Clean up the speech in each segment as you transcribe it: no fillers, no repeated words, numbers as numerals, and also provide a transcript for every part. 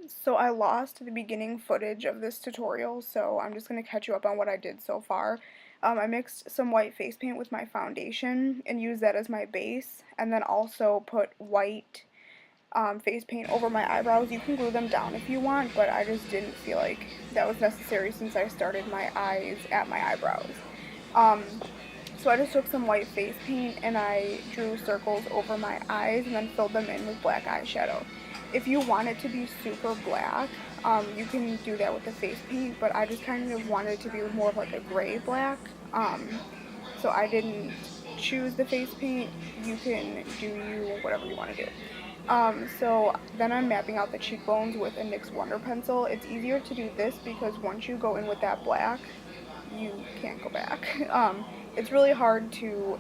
So I lost the beginning footage of this tutorial, so I'm just going to catch you up on what I did so far. I mixed some white face paint with my foundation and used that as my base, and then also put white face paint over my eyebrows. You can glue them down if you want, but I just didn't feel like that was necessary since I started my eyes at my eyebrows. Um, so I just took some white face paint and I drew circles over my eyes and then filled them in with black eyeshadow. If you want it to be super black, you can do that with the face paint, but I just kind of wanted it to be more of like a gray black. So I didn't choose the face paint. You can do you whatever you want to do. So then I'm mapping out the cheekbones with a NYX Wonder Pencil. It's easier to do this because once you go in with that black, you can't go back. It's really hard to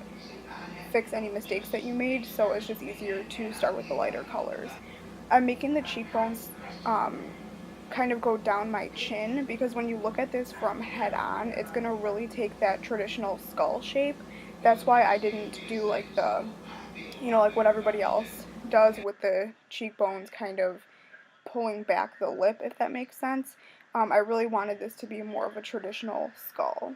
fix any mistakes that you made, so it's just easier to start with the lighter colors. I'm making the cheekbones kind of go down my chin because when you look at this from head on, it's going to really take that traditional skull shape. That's why I didn't do like like what everybody else does with the cheekbones kind of pulling back the lip, if that makes sense. I really wanted this to be more of a traditional skull.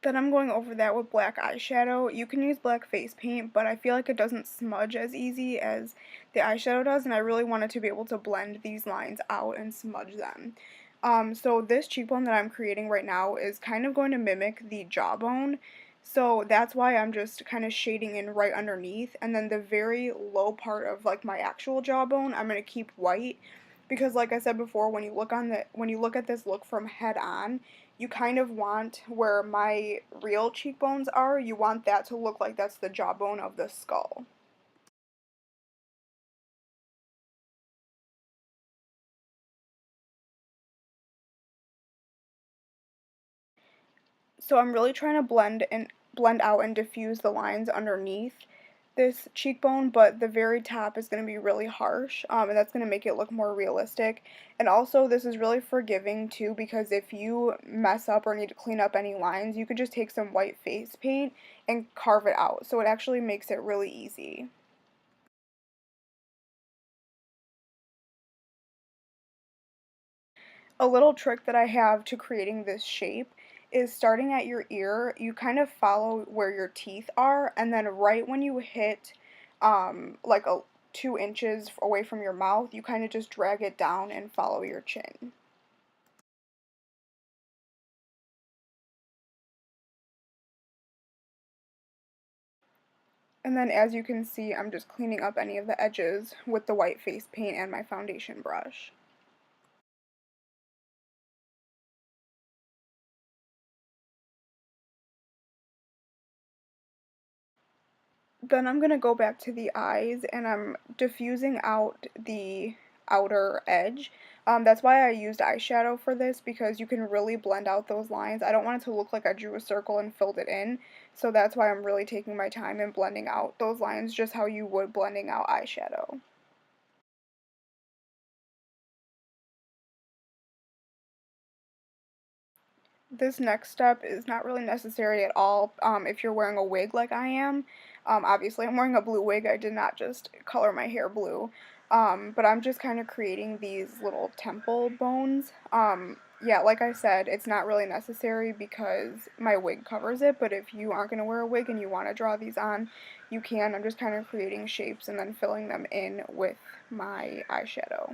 Then I'm going over that with black eyeshadow. You can use black face paint, but I feel like it doesn't smudge as easy as the eyeshadow does, and I really wanted to be able to blend these lines out and smudge them. So this cheekbone that I'm creating right now is kind of going to mimic the jawbone, so that's why I'm just kind of shading in right underneath, and then the very low part of like my actual jawbone, I'm going to keep white, because like I said before, when you look at this look from head on, you kind of want where my real cheekbones are, you want that to look like that's the jawbone of the skull. So I'm really trying to blend out and diffuse the lines underneath this cheekbone, but the very top is going to be really harsh, and that's going to make it look more realistic. And also, this is really forgiving too, because if you mess up or need to clean up any lines, you could just take some white face paint and carve it out. So it actually makes it really easy. A little trick that I have to creating this shape is starting at your ear, you kind of follow where your teeth are, and then right when you hit like 2 inches away from your mouth, you kind of just drag it down and follow your chin. And then as you can see, I'm just cleaning up any of the edges with the white face paint and my foundation brush. Then I'm going to go back to the eyes and I'm diffusing out the outer edge. That's why I used eyeshadow for this, because you can really blend out those lines. I don't want it to look like I drew a circle and filled it in, so that's why I'm really taking my time and blending out those lines just how you would blending out eyeshadow. This next step is not really necessary at all if you're wearing a wig like I am. Obviously, I'm wearing a blue wig. I did not just color my hair blue. But I'm just kind of creating these little temple bones. Yeah, like I said, it's not really necessary because my wig covers it, but if you aren't going to wear a wig and you want to draw these on, you can. I'm just kind of creating shapes and then filling them in with my eyeshadow.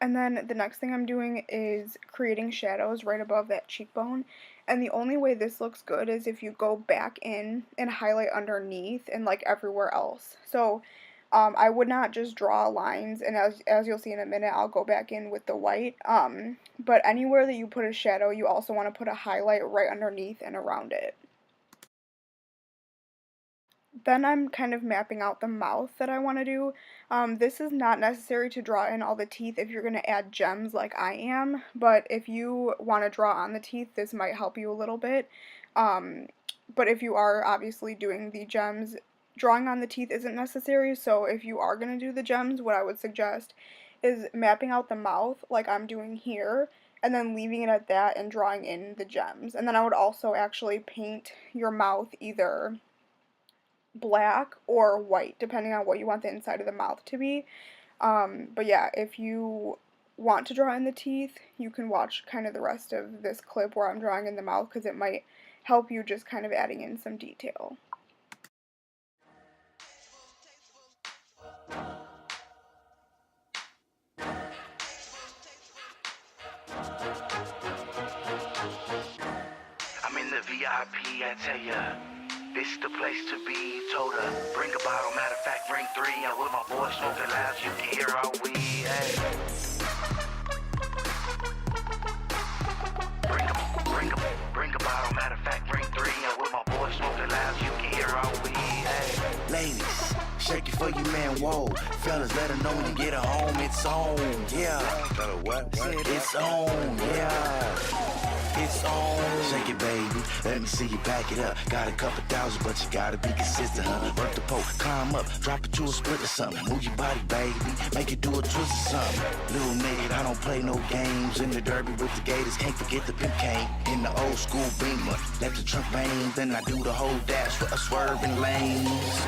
And then the next thing I'm doing is creating shadows right above that cheekbone. And the only way this looks good is if you go back in and highlight underneath and like everywhere else. So I would not just draw lines, and as you'll see in a minute, I'll go back in with the white. But anywhere that you put a shadow, you also want to put a highlight right underneath and around it. Then I'm kind of mapping out the mouth that I want to do. This is not necessary to draw in all the teeth if you're going to add gems like I am, but if you want to draw on the teeth, this might help you a little bit. Um, but if you are obviously doing the gems, drawing on the teeth isn't necessary, so if you are going to do the gems, what I would suggest is mapping out the mouth like I'm doing here, and then leaving it at that and drawing in the gems. And then I would also actually paint your mouth either black or white, depending on what you want the inside of the mouth to be. But yeah, if you want to draw in the teeth, you can watch kind of the rest of this clip where I'm drawing in the mouth, because it might help you just kind of adding in some detail. I'm in the VIP, I tell ya. This the place to be. Told her, bring a bottle, matter of fact, bring 3. I'm with my boys smoking loud, you can hear our weed. Hey. Bring a bottle, matter of fact, bring 3. I'm with my boys smoking loud, you can hear our weed. Hey. Ladies, shake it for your man, whoa. Fellas, let her know when you get her home, it's on, yeah. What? It's on, yeah. It's on. Shake it, baby. Let me see you back it up. Got a couple thousand, but you gotta be consistent, huh? Work the pole, climb up, drop it to a split or something. Move your body, baby. Make it do a twist or something. Little nigga, I don't play no games. In the derby with the gators, can't forget the pimp cane. In the old school beamer, let the trunk bang. Then I do the whole dash for a swerving lanes.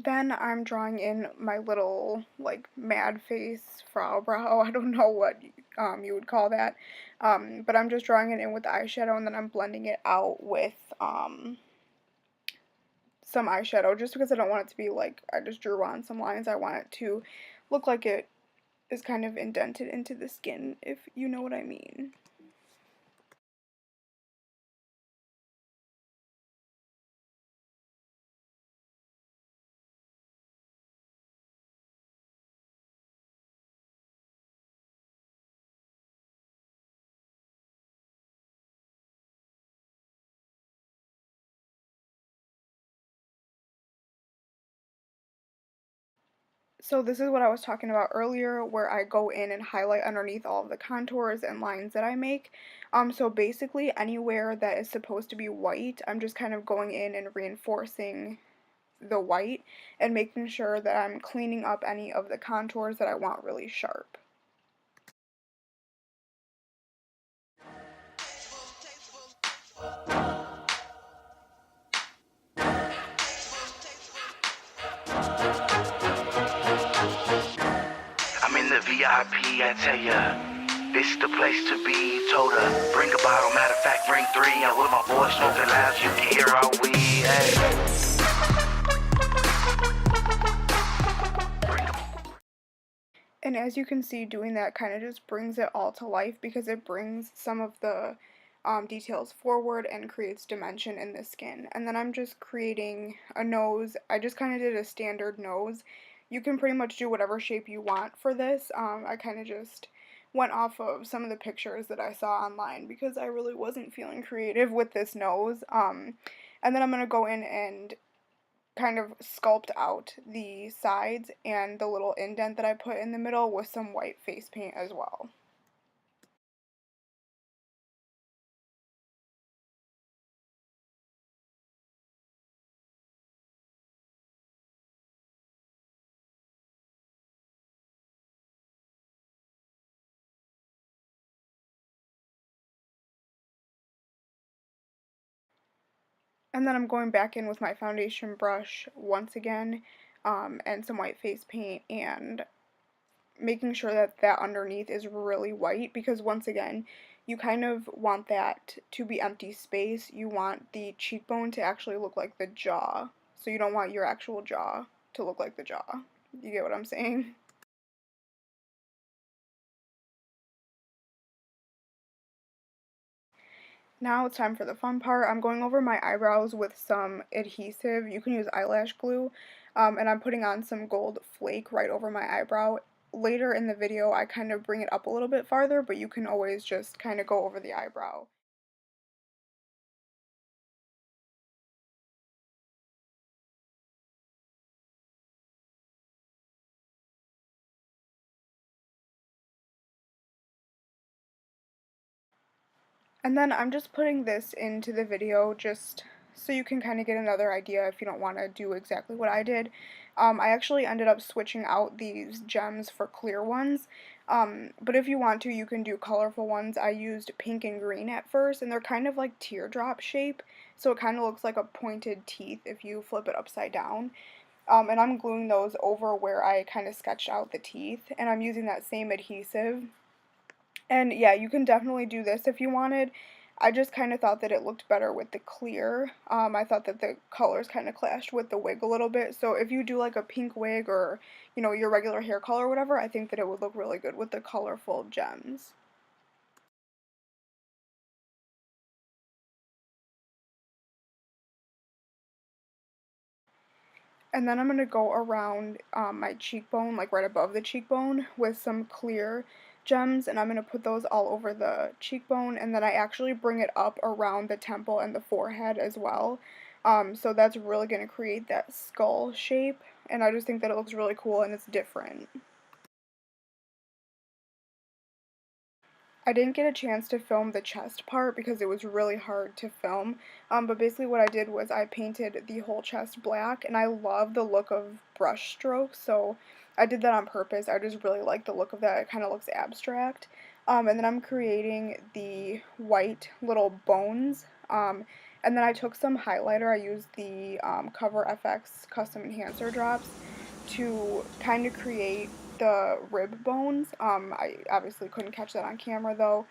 Then I'm drawing in my little, like, mad face frow brow. I don't know what you would call that. But I'm just drawing it in with eyeshadow, and then I'm blending it out with some eyeshadow, just because I don't want it to be like I just drew on some lines. I want it to look like it is kind of indented into the skin, if you know what I mean. So this is what I was talking about earlier, where I go in and highlight underneath all of the contours and lines that I make. So basically anywhere that is supposed to be white, I'm just kind of going in and reinforcing the white and making sure that I'm cleaning up any of the contours that I want really sharp. I'm in the VIP, I tell ya. This the place to be. Told her, bring a bottle, matter of fact, bring 3. I'm with my boys smoking loud, you can hear our weed. Hey. And as you can see, doing that kind of just brings it all to life, because it brings some of the details forward and creates dimension in the skin. And then I'm just creating a nose. I just kind of did a standard nose. You can pretty much do whatever shape you want for this. I kind of just went off of some of the pictures that I saw online, because I really wasn't feeling creative with this nose. And then I'm going to go in and kind of sculpt out the sides and the little indent that I put in the middle with some white face paint as well. And then I'm going back in with my foundation brush once again, and some white face paint, and making sure that that underneath is really white, because once again, you kind of want that to be empty space. You want the cheekbone to actually look like the jaw, so you don't want your actual jaw to look like the jaw. You get what I'm saying? Now it's time for the fun part. I'm going over my eyebrows with some adhesive. You can use eyelash glue. And I'm putting on some gold flake right over my eyebrow. Later in the video, I kind of bring it up a little bit farther, but you can always just kind of go over the eyebrow. And then I'm just putting this into the video just so you can kind of get another idea if you don't want to do exactly what I did. I actually ended up switching out these gems for clear ones, but if you want to, you can do colorful ones. I used pink and green at first, and they're kind of like teardrop shape, so it kind of looks like a pointed teeth if you flip it upside down. And I'm gluing those over where I kind of sketched out the teeth, and I'm using that same adhesive. And yeah, you can definitely do this if you wanted. I just kind of thought that it looked better with the clear. I thought that the colors kind of clashed with the wig a little bit. So if you do like a pink wig or, you know, your regular hair color or whatever, I think that it would look really good with the colorful gems. And then I'm going to go around my cheekbone, like right above the cheekbone, with some clear gems, and I'm going to put those all over the cheekbone, and then I actually bring it up around the temple and the forehead as well. So that's really going to create that skull shape, and I just think that it looks really cool and it's different. I didn't get a chance to film the chest part because it was really hard to film, but basically what I did was I painted the whole chest black, and I love the look of brush strokes, so I did that on purpose. I just really like the look of that. It kind of looks abstract. And then I'm creating the white little bones, and then I took some highlighter. I used the Cover FX Custom Enhancer drops to kind of create the rib bones. I obviously couldn't catch that on camera though.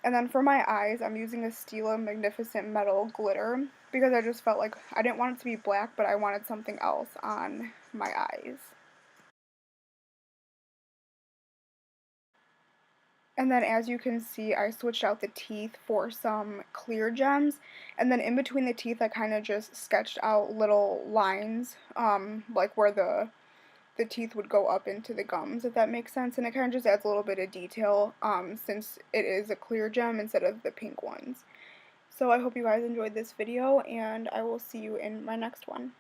And then for my eyes, I'm using a Stila Magnificent Metal glitter because I just felt like I didn't want it to be black, but I wanted something else on my eyes. And then as you can see, I switched out the teeth for some clear gems. And then in between the teeth, I kind of just sketched out little lines, like where the teeth would go up into the gums, if that makes sense, and it kind of just adds a little bit of detail since it is a clear gem instead of the pink ones. So I hope you guys enjoyed this video, and I will see you in my next one.